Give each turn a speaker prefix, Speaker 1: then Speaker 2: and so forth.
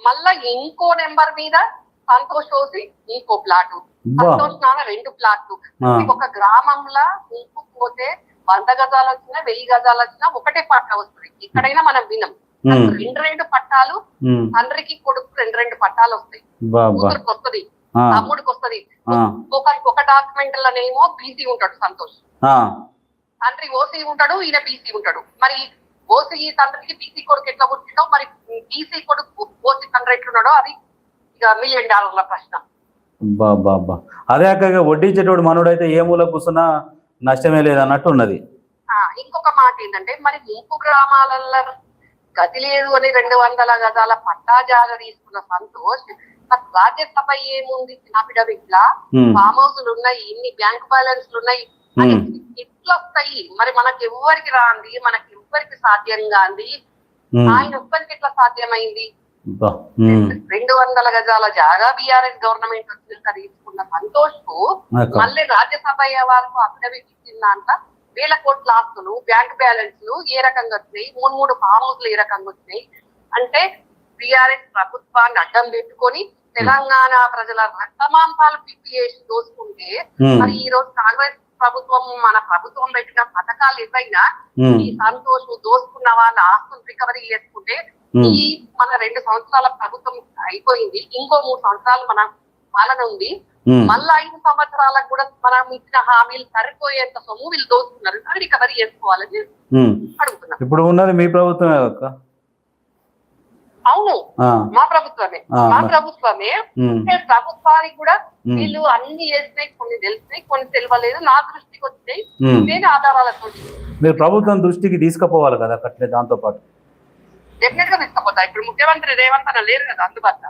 Speaker 1: మళ్ళా ఇంకో నెంబర్ మీద సంతోష్ ఓసి ఇంకో ప్లాటు, సంతోష్ నాన్న 2 ప్లాట్లు. ఒక గ్రామంలో ఇంకు పోతే 100 గజాలు వచ్చినా 1000 గజాలు వచ్చినా ఒకటే పట్టా వస్తుంది. ఎక్కడైనా మనం వినం. 2 పట్టాలు, తండ్రికి కొడుకు 2 పట్టాలు వస్తాయి. కూతురికి వస్తుంది, తమ్ముడికి వస్తుంది. ఒక డాక్యుమెంట్ లోనేమో బీసీ ఉంటాడు సంతోష్, తండ్రి ఓసీ ఉంటాడు, ఈయన బీసీ ఉంటాడు. మరి ఓసీ తండ్రికి బీసీ కొడుకు ఎట్లా పుట్టిండో, మరి బీసీ కొడుకు ఓసీ తండ్రి ఎట్లున్నాడో అది ఇక $1 మిలియన్ ప్రశ్న.
Speaker 2: బాబా అదే అక్క వడ్డించేటోడు మనోడైతే ఏ మూల కూర్చున్నా నష్టమే లేదన్నట్టు ఉన్నది.
Speaker 1: ఇంకొక మాట ఏంటంటే, మరి ముంపు గ్రామాలలో గతి లేదు అని 200 గజాల పట్టా జాగా తీసుకున్న సంతోష్ రాజ్యసభ ఏముంది అఫిడవిట్ లా ఫామ్ హౌస్లు ఉన్నాయి, ఇన్ని బ్యాంక్ బ్యాలెన్స్లు ఉన్నాయి, ఎట్లా వస్తాయి? మరి మనకి ఎవ్వరికి రాంది, మనకి ఎవ్వరికి సాధ్యం కాంది, ఆయన ఒక్కరికి ఎట్లా సాధ్యమైంది? 200 గజాల జాగా బీఆర్ఎస్ గవర్నమెంట్ వచ్చినాక తీసుకున్న సంతోష్ కు మళ్ళీ రాజ్యసభ వారికి అఫిడవిట్ ఇచ్చిందంట 1000 కోట్ల ఆస్తులు, బ్యాంక్ బ్యాలెన్స్లు ఏ రకంగా వచ్చినాయి, 3 ఫామ్ హౌస్లు ఏ రకంగా వచ్చినాయి అంటే బీఆర్ఎస్ ప్రభుత్వాన్ని అడ్డం పెట్టుకొని తెలంగాణ ప్రజల రక్తమాంసాలు పిప్పి దోసుకుంటే, మరి ఈ రోజు కాంగ్రెస్ ప్రభుత్వం మన ప్రభుత్వం పెట్టిన పథకాలు ఏవైనా ఈ సంతోష్ దోసుకున్న వాళ్ళ ఆస్తులు రికవరీ చేసుకుంటే ఈ మన 2 సంవత్సరాల ప్రభుత్వం అయిపోయింది, ఇంకో 3 సంవత్సరాలు మన పాలన ఉంది. మళ్ళా 5 సంవత్సరాలకు కూడా మనం ఇచ్చిన హామీలు సరిపోయేంత సొమ్ము వీళ్ళు దోచుకున్నారు, అది రికవరీ చేసుకోవాలని అడుగుతున్నారు.
Speaker 2: ఇప్పుడు ఉన్నది మీ ప్రభుత్వమే అక్క?
Speaker 1: అవును, మా ప్రభుత్వమే. ప్రభుత్వానికి కూడా వీళ్ళు అన్ని చేసినాయి, కొన్ని తెలిసినాయి, కొన్ని తెలియలేదు. నా దృష్టికి వచ్చినాయి, నేను ఆధారాలతో
Speaker 2: మీరు ప్రభుత్వం దృష్టికి తీసుకుపోవాలి కదా అట్లే. దాంతో పాటు
Speaker 1: డెఫినెట్ గా తీసుకుపోతా. ఇప్పుడు ముఖ్యమంత్రి రేవంత్ అన్న లేరు కదా అందుబాటులో.